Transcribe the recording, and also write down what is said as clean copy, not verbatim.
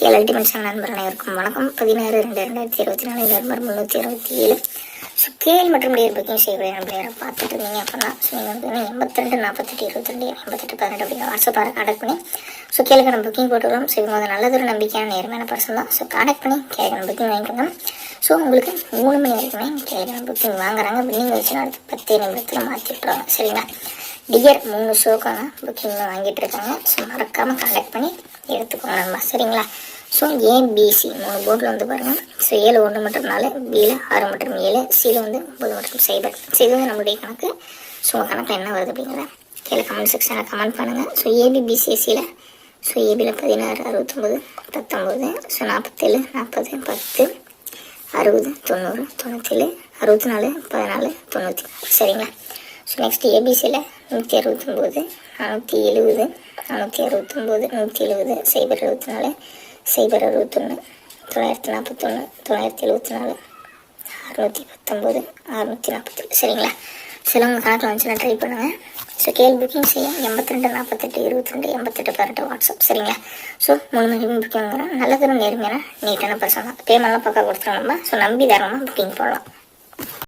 கேள் ultimate channel நண்பர் அனைவருக்கும் வணக்கம். 16/2/2024 நவம்பர் 367. ஸோ கேள் மற்றும் டியர் புக்கிங் செய்யக்கூடிய நண்பரை பார்த்துட்டு இருந்தீங்க அப்படின்னா ஸோ நீங்கள் வந்து 82 48 22 88 18 அப்படிங்கிற வாட்ஸ்அப் கான்டாக்ட் பண்ணி ஸோ கேளுக்கான புக்கிங் போட்டுக்கிறோம். ஸோ இவங்க வந்து நல்லதொரு நம்பிக்கையான நேர்மையான பர்சன் தான். ஸோ கான்டாக்ட் பண்ணி கேளுக்கான புக்கிங் வாங்கிக்கோங்க. ஸோ உங்களுக்கு 3 மணி வரைக்குமே கேளுக்கான புக்கிங் வாங்குறாங்க. பில்லிங் வச்சுன்னா அடுத்து 10 நிமிடத்தில் மாற்றிட்டுருவாங்க. சரிங்களா? டியர் 3 ஷோக்கான புக்கிங் வாங்கிட்டு இருக்காங்க. ஸோ மறக்காமல் கான்டாக்ட் பண்ணி எடுத்துக்கோங்க நண்பா. சரிங்களா? ஸோ ஏபிசி 3 போர்டில் வந்து பாருங்கள். ஸோ 7 1 மற்றும் 4, பியில் 6 மற்றும் 7, சியில் வந்து 9 மற்றும் 0. ஸோ இது வந்து நம்மளுடைய கணக்கு. ஸோ உங்கள் கணக்கில் என்ன வருது அப்படிங்கிறத கீழே கமெண்ட் செக்ஷனில் கமெண்ட் பண்ணுங்கள். ஸோ ஏபிபிசிஎஸ்சியில் ஸோ ஏபியில் 16 69 19, ஸோ 47 40 10 60 90 97 64 14 94. சரிங்களா? ஸோ நெக்ஸ்ட் ஏபிசியில் 169 470 469 170 074 061 941 974 619 647. சரிங்களா? சில உங்கள் கணக்கில் வந்துச்சுன்னா ட்ரை பண்ணுங்கள். ஸோ கேள் புக்கிங் செய்ய 82 48 22 88 18 வாட்ஸ்அப். சரிங்களா? ஸோ 3 மணி புக்கிங் வாங்குறோம். நல்லதொரு நேர்மையான நீட்டான பர்சன் தான். பேமெண்ட்லாம் பக்கம் கொடுத்துருவோம் நம்ம. ஸோ நம்பி தரமாக புக்கிங் போடலாம்.